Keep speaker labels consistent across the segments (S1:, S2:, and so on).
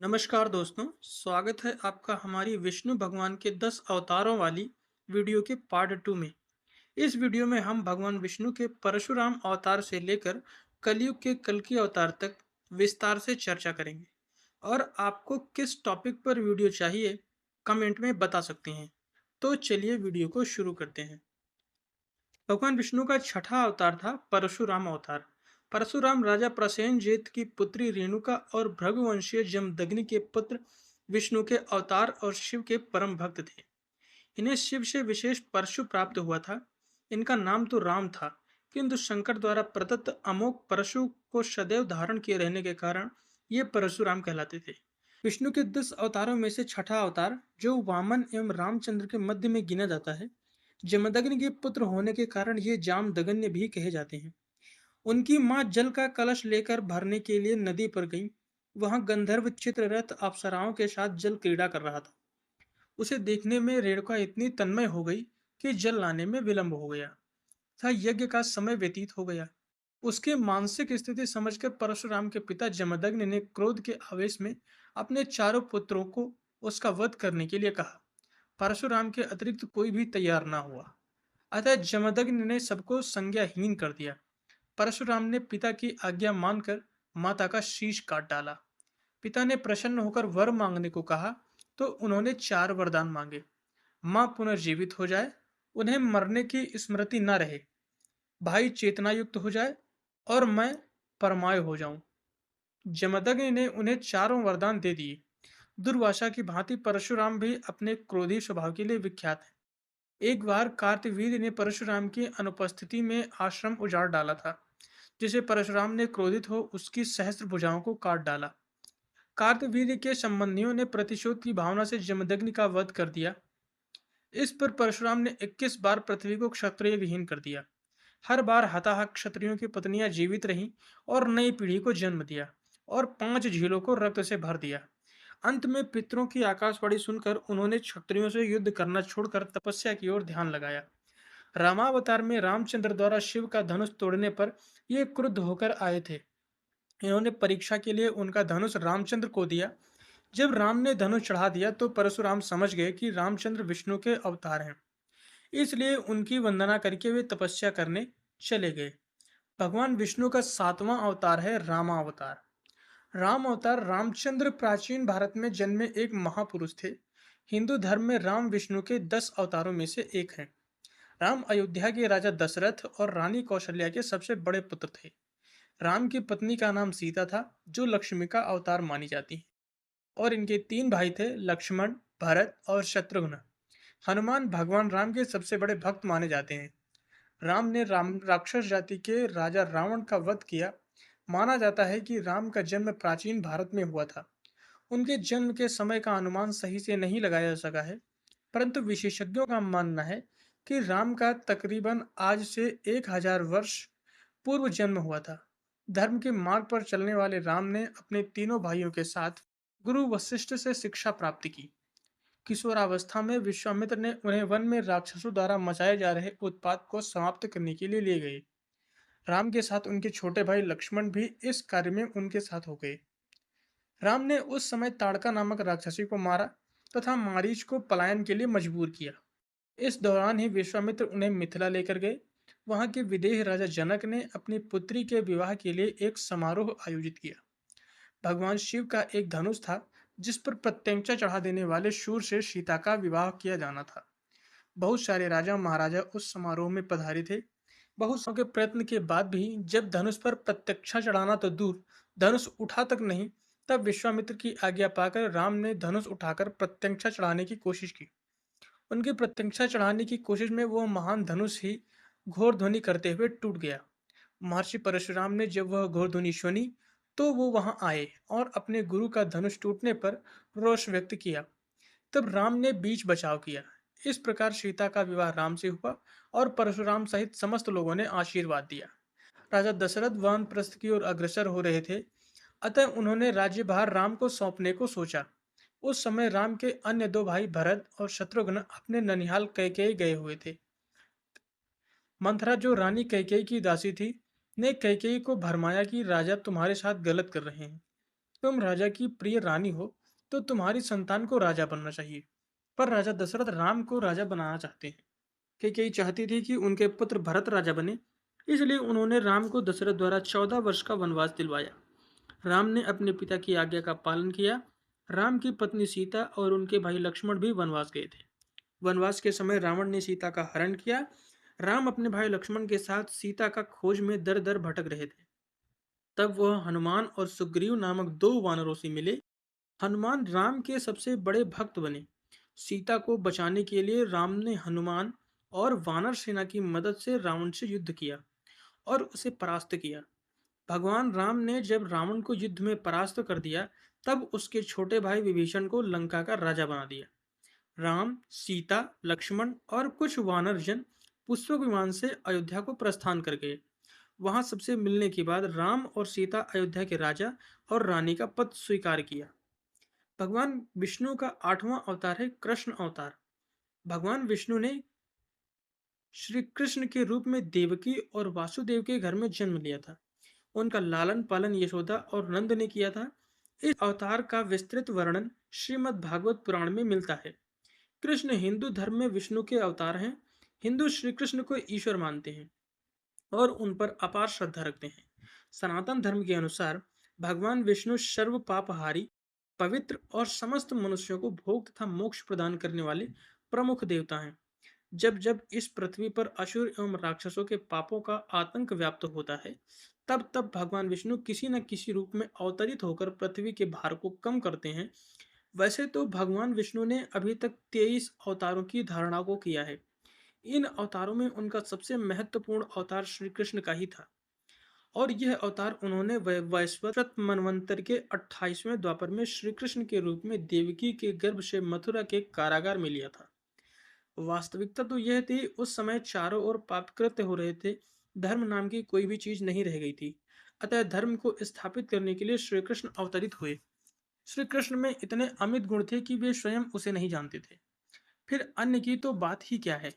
S1: नमस्कार दोस्तों, स्वागत है आपका हमारी विष्णु भगवान के 10 अवतारों वाली वीडियो के पार्ट 2 में। इस वीडियो में हम भगवान विष्णु के परशुराम अवतार से लेकर कलयुग के कल्कि अवतार तक विस्तार से चर्चा करेंगे। और आपको किस टॉपिक पर वीडियो चाहिए, कमेंट में बता सकते हैं। तो चलिए वीडियो को शुरू करते हैं। भगवान विष्णु का छठा अवतार था परशुराम अवतार। परशुराम राजा प्रसेनजीत की पुत्री रेणुका और भृगुवंशीय जमदग्नि के पुत्र विष्णु के अवतार और शिव के परम भक्त थे। इन्हें शिव से विशेष परशु प्राप्त हुआ था। इनका नाम तो राम था, किंतु शंकर द्वारा प्रदत्त अमोघ परशु को सदैव धारण किए रहने के कारण ये परशुराम कहलाते थे। विष्णु के 10 अवतारों में से छठा अवतार, जो वामन एवं रामचंद्र के मध्य में गिना जाता है, जमदग्नि के पुत्र होने के कारण ये जामदग्नि भी कहे जाते हैं। उनकी मां जल का कलश लेकर भरने के लिए नदी पर गई। वहां गंधर्व चित्ररथ अप्सराओं के साथ जल क्रीड़ा कर रहा था। उसे देखने में रेणुका इतनी तन्मय हो गई कि जल लाने में विलंब हो गया था। यज्ञ का समय व्यतीत हो गया। उसकी मानसिक स्थिति समझकर परशुराम के पिता जमदग्नि ने क्रोध के आवेश में अपने चारों पुत्रों को उसका वध करने के लिए कहा। परशुराम के अतिरिक्त कोई भी तैयार न हुआ। अतः जमदग्नि ने सबको संज्ञाहीन कर दिया। परशुराम ने पिता की आज्ञा मानकर माता का शीश काट डाला। पिता ने प्रसन्न होकर वर मांगने को कहा तो उन्होंने 4 वरदान मांगे। मां पुनर्जीवित हो जाए, उन्हें मरने की स्मृति न रहे, भाई चेतनायुक्त हो जाए और मैं परमाय हो जाऊं। जमदग्नि ने उन्हें चारों वरदान दे दिए। दुर्वासा की भांति परशुराम भी अपने क्रोधी स्वभाव के लिए विख्यात है। एक बार कार्तवीर्य ने परशुराम की अनुपस्थिति में आश्रम उजाड़ डाला था, जिसे परशुराम ने क्रोधित हो उसकी सहस्त्र भुजाओं को काट डाला। कार्तवीर्य के संबंधियों ने प्रतिशोध की भावना से जमदग्नि का वध कर दिया। इस पर परशुराम ने 21 बार पृथ्वी को क्षत्रिय विहीन कर दिया। हर बार हताहत क्षत्रियों की पत्नियां जीवित रहीं और नई पीढ़ी को जन्म दिया और 5 झीलों को रक्त से भर दिया। अंत में पितरों की आकाशवाणी सुनकर उन्होंने क्षत्रियों से युद्ध करना छोड़कर तपस्या की ओर ध्यान लगाया। रामावतार में रामचंद्र द्वारा शिव का धनुष तोड़ने पर ये क्रुद्ध होकर आए थे। इन्होंने परीक्षा के लिए उनका धनुष रामचंद्र को दिया। जब राम ने धनुष चढ़ा दिया तो परशुराम समझ गए कि रामचंद्र विष्णु के अवतार हैं। इसलिए उनकी वंदना करके वे तपस्या करने चले गए। भगवान विष्णु का 7वां अवतार है रामावतार। राम अवतार रामचंद्र प्राचीन भारत में जन्मे एक महापुरुष थे। हिंदू धर्म में राम विष्णु के 10 अवतारों में से एक हैं। राम अयोध्या के राजा दशरथ और रानी कौशल्या के सबसे बड़े पुत्र थे। राम की पत्नी का नाम सीता था, जो लक्ष्मी का अवतार मानी जाती है। और इनके 3 भाई थे, लक्ष्मण, भरत और शत्रुघ्न। हनुमान भगवान राम के सबसे बड़े भक्त माने जाते हैं। राम ने राक्षस जाति के राजा रावण का वध किया। माना जाता है कि राम का जन्म प्राचीन भारत में हुआ था। उनके जन्म के समय का अनुमान सही से नहीं लगाया जा सका है, परंतु विशेषज्ञों का मानना है कि राम का तकरीबन आज से 1000 वर्ष पूर्व जन्म हुआ था। धर्म के मार्ग पर चलने वाले राम ने अपने तीनों भाइयों के साथ गुरु वशिष्ठ से शिक्षा प्राप्त की। किशोरावस्था में विश्वामित्र ने उन्हें वन में राक्षसों द्वारा मचाए जा रहे उत्पात को समाप्त करने के लिए ले गए। राम के साथ उनके छोटे भाई लक्ष्मण भी इस कार्य में उनके साथ हो गए। राम ने उस समय ताड़का नामक राक्षसी को मारा तथा मारीच को पलायन के लिए मजबूर किया। इस दौरान ही विश्वामित्र उन्हें मिथिला लेकर गए। वहां के विदेह राजा जनक ने अपनी पुत्री के विवाह के लिए एक समारोह आयोजित किया। भगवान शिव का एक धनुष था, जिस पर प्रत्यंचा चढ़ा देने वाले शूर से सीता का विवाह किया जाना था। बहुत सारे राजा महाराजा उस समारोह में पधारे थे। बहुत सौ के प्रयत्न के बाद भी जब धनुष पर प्रत्यक्षा चढ़ाना तो दूर, धनुष उठा तक नहीं, तब विश्वामित्र की आज्ञा पाकर राम ने धनुष उठाकर प्रत्यक्षा चढ़ाने की कोशिश की। उनकी प्रत्यक्षा चढ़ाने की कोशिश में वो महान धनुष ही घोर ध्वनि करते हुए टूट गया। महर्षि परशुराम ने जब वह घोर ध्वनि सुनी तो वो वहां आए और अपने गुरु का धनुष टूटने पर रोष व्यक्त किया। तब राम ने बीच बचाव किया। इस प्रकार सीता का विवाह राम से हुआ और परशुराम सहित समस्त लोगों ने आशीर्वाद दिया। राजा दशरथ वानप्रस्थ की ओर अग्रसर हो रहे थे, अतः उन्होंने राज्यभार राम को सौंपने को सोचा। उस समय राम के अन्य 2 भाई भरत और शत्रुघ्न अपने ननिहाल कैकेयी गए हुए थे। मंथरा, जो रानी कैकेयी की दासी थी, ने कैकेयी को भरमाया कि राजा तुम्हारे साथ गलत कर रहे हैं। तुम राजा की प्रिय रानी हो, तो तुम्हारी संतान को राजा बनना चाहिए। पर राजा दशरथ राम को राजा बनाना चाहते हैं। कैकेयी चाहती थी कि उनके पुत्र भरत राजा बने, इसलिए उन्होंने राम को दशरथ द्वारा 14 वर्ष का वनवास दिलवाया। राम ने अपने पिता की आज्ञा का पालन किया। राम की पत्नी सीता और उनके भाई लक्ष्मण भी वनवास गए थे। वनवास के समय रावण ने सीता का हरण किया। राम अपने भाई लक्ष्मण के साथ सीता का खोज में दर दर भटक रहे थे। तब वह हनुमान और सुग्रीव नामक दो वानरों से मिले। हनुमान राम के सबसे बड़े भक्त बने। सीता को बचाने के लिए राम ने हनुमान और वानर सेना की मदद से रावण से युद्ध किया और उसे परास्त किया। भगवान राम ने जब रावण को युद्ध में परास्त कर दिया, तब उसके छोटे भाई विभीषण को लंका का राजा बना दिया। राम, सीता, लक्ष्मण और कुछ वानर जन पुष्पक विमान से अयोध्या को प्रस्थान कर गए। वहां सबसे मिलने के बाद राम और सीता अयोध्या के राजा और रानी का पद स्वीकार किया। भगवान विष्णु का 8वां अवतार है कृष्ण अवतार। भगवान विष्णु ने श्री कृष्ण के रूप में देवकी और वासुदेव के घर में जन्म लिया था। उनका लालन पालन यशोदा और नंद ने किया था। इस अवतार का विस्तृत वर्णन श्रीमद् भागवत पुराण में मिलता है। कृष्ण हिंदू धर्म में विष्णु के अवतार हैं। हिंदू श्री कृष्ण को ईश्वर मानते हैं और उन पर अपार श्रद्धा रखते हैं। सनातन धर्म के अनुसार भगवान विष्णु सर्व पापहारी, पवित्र और समस्त मनुष्यों को भोग तथा मोक्ष प्रदान करने वाले प्रमुख देवता हैं। जब जब इस पृथ्वी पर असुर एवं राक्षसों के पापों का आतंक व्याप्त होता है, तब तब भगवान विष्णु किसी न किसी रूप में अवतरित होकर पृथ्वी के भार को कम करते हैं। वैसे तो भगवान विष्णु ने अभी तक 23 अवतारों की धारणा को किया है। इन अवतारों में उनका सबसे महत्वपूर्ण अवतार श्री कृष्ण का ही था और यह अवतार उन्होंने वैश्वत मनवंतर के 28वें द्वापर में श्री कृष्ण के रूप में देवकी के गर्भ से मथुरा के कारागार में लिया था। वास्तविकता तो यह थी, उस समय चारों ओर पाप कृत्य हो रहे थे। धर्म नाम की कोई भी चीज नहीं रह गई थी। अतः धर्म को स्थापित करने के लिए श्री कृष्ण अवतरित हुए। श्री कृष्ण में इतने अमित गुण थे कि वे स्वयं उसे नहीं जानते थे। फिर अन्य की तो बात ही क्या है।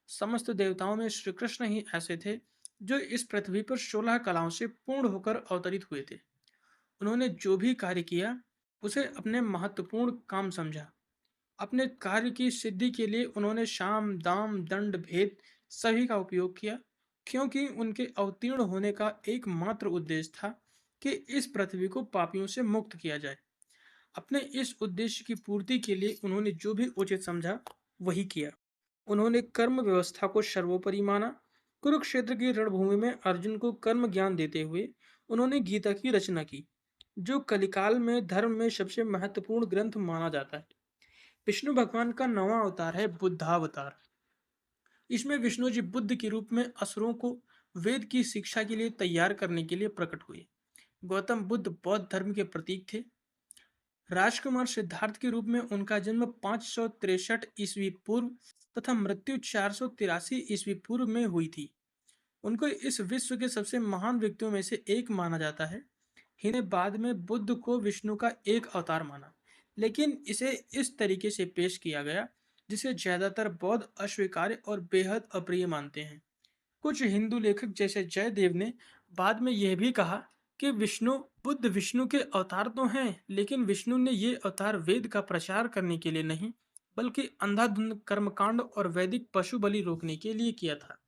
S1: समस्त देवताओं में श्री कृष्ण ही ऐसे थे जो इस पृथ्वी पर 16 कलाओं से पूर्ण होकर अवतरित हुए थे। उन्होंने जो भी कार्य किया, उसे अपने महत्वपूर्ण काम समझा। अपने कार्य की सिद्धि के लिए उन्होंने शाम, दाम, दंड, भेद सभी का उपयोग किया, क्योंकि उनके अवतीर्ण होने का एकमात्र उद्देश्य था कि इस पृथ्वी को पापियों से मुक्त किया जाए। अपने इस उद्देश्य की पूर्ति के लिए उन्होंने जो भी उचित समझा, वही किया। उन्होंने कर्म व्यवस्था को सर्वोपरि माना। कुरुक्षेत्र की रणभूमि में अर्जुन को कर्म ज्ञान देते हुए उन्होंने गीता की रचना की, जो कलिकाल में धर्म में सबसे महत्वपूर्ण ग्रंथ माना जाता है। विष्णु भगवान का 9वां अवतार है बुद्धावतार। इसमें विष्णु जी बुद्ध के रूप में असुरों को वेद की शिक्षा के लिए तैयार करने के लिए प्रकट हुए। गौतम बुद्ध बौद्ध धर्म के प्रतीक थे। राजकुमार सिद्धार्थ के रूप में उनका जन्म 563 ईस्वी पूर्व तथा मृत्यु 483 ईस्वी पूर्व में हुई थी। उनको इस विश्व के सबसे महान व्यक्तियों में से एक माना जाता है। इन्हें बाद में बुद्ध को विष्णु का एक अवतार माना, लेकिन इसे इस तरीके से पेश किया गया जिसे ज्यादातर बौद्ध अस्वीकार्य और बेहद अप्रिय मानते हैं। कुछ हिंदू लेखक जैसे जयदेव ने बाद में यह भी कहा कि बुद्ध विष्णु के अवतार तो हैं, लेकिन विष्णु ने ये अवतार वेद का प्रचार करने के लिए नहीं, बल्कि अंधाधुंध कर्मकांड और वैदिक पशु बलि रोकने के लिए किया था।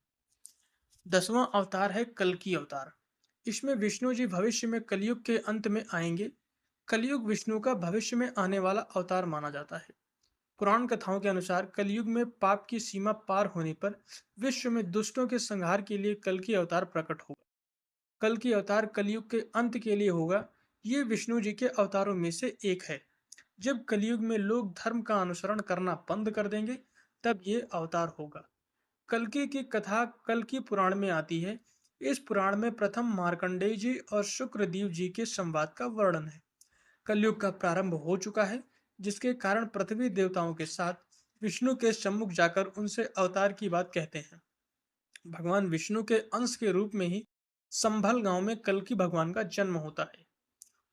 S1: 10वां अवतार है कल्कि अवतार। इसमें विष्णु जी भविष्य में कलयुग के अंत में आएंगे। कलयुग विष्णु का भविष्य में आने वाला अवतार माना जाता है। पुराण कथाओं के अनुसार कलयुग में पाप की सीमा पार होने पर विश्व में दुष्टों के संहार के लिए कल की अवतार प्रकट होगा। कल की अवतार कलयुग के अंत के लिए होगा। ये विष्णु जी के अवतारों में से एक है। जब कलयुग में लोग धर्म का अनुसरण करना बंद कर देंगे, तब ये अवतार होगा। कल्कि की कथा कल्कि पुराण में आती है। इस पुराण में प्रथम मार्कंडेय जी और शुक्रदेव जी के संवाद का वर्णन है। कलयुग का प्रारंभ हो चुका है, जिसके कारण पृथ्वी देवताओं के साथ विष्णु के सम्मुख जाकर उनसे अवतार की बात कहते हैं। भगवान विष्णु के अंश के रूप में ही संभल गांव में कल्कि भगवान का जन्म होता है।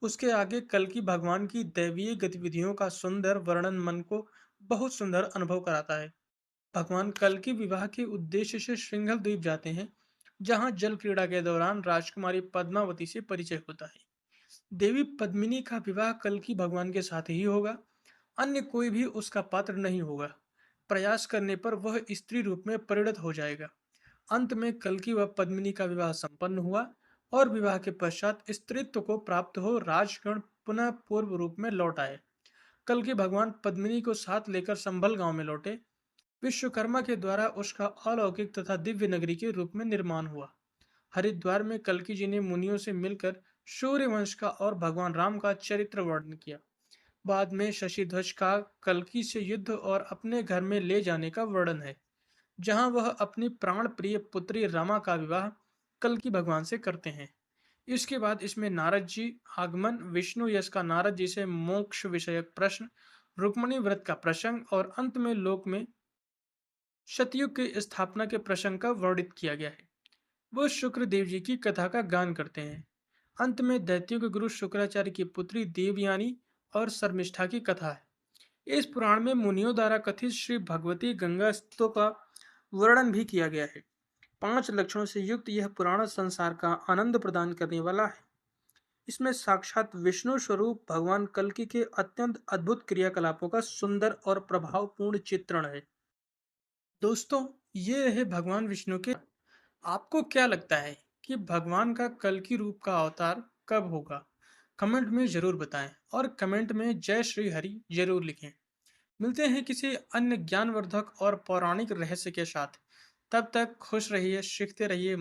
S1: उसके आगे कल्कि भगवान की दैवीय गतिविधियों का सुंदर वर्णन मन को बहुत सुंदर अनुभव कराता है। भगवान कल्कि विवाह के उद्देश्य से श्रृंगल द्वीप जाते हैं, जहां जल क्रीड़ा के दौरान राजकुमारी पद्मावती से परिचय होता है। देवी पद्मिनी का विवाह कल्कि भगवान के साथ ही होगा, अन्य कोई भी उसका पात्र नहीं होगा। प्रयास करने पर वह स्त्री रूप में परिणत हो जाएगा। अंत में कल्कि व पद्मिनी का विवाह संपन्न हुआ और विवाह के पश्चात स्त्रीत्व को प्राप्त हो राजगण पुनः पूर्व रूप में लौट आए। कल्कि भगवान पद्मिनी को साथ लेकर संभल गांव में लौटे। विश्वकर्मा के द्वारा उसका अलौकिक तथा दिव्य नगरी के रूप में निर्माण हुआ। हरिद्वार में कल्कि जी ने मुनियों से मिलकर सूर्य वंश का और भगवान राम का चरित्र वर्णन किया। बाद में शशिध्वज का कल्कि से युद्ध और अपने घर में ले जाने का वर्णन है, जहां वह अपनी प्राण प्रिय पुत्री रमा का विवाह कल्कि भगवान से करते हैं। इसके बाद इसमें नारद जी आगमन, विष्णु यश का नारद जी से मोक्ष विषयक प्रश्न, रुक्मणी व्रत का प्रसंग और अंत में लोक में सतयुग की स्थापना के प्रसंग का वर्णित किया गया है। वो शुक्र देव जी की कथा का गान करते हैं। अंत में दैत्यों के गुरु शुक्राचार्य की पुत्री देवयानी और शर्मिष्ठा की कथा है। इस पुराण में मुनियों द्वारा कथित श्री भगवती गंगा स्तों का वर्णन भी किया गया है। 5 लक्षणों से युक्त यह पुराण संसार का आनंद प्रदान करने वाला है। इसमें साक्षात विष्णु स्वरूप भगवान कल्कि के अत्यंत अद्भुत क्रियाकलापों का सुंदर और प्रभावपूर्ण चित्रण है। दोस्तों, ये रहे भगवान विष्णु के। आपको क्या लगता है कि भगवान का कल्कि रूप का अवतार कब होगा? कमेंट में जरूर बताएं और कमेंट में जय श्री हरि जरूर लिखें। मिलते हैं किसी अन्य ज्ञानवर्धक और पौराणिक रहस्य के साथ। तब तक खुश रहिए, सीखते रहिए।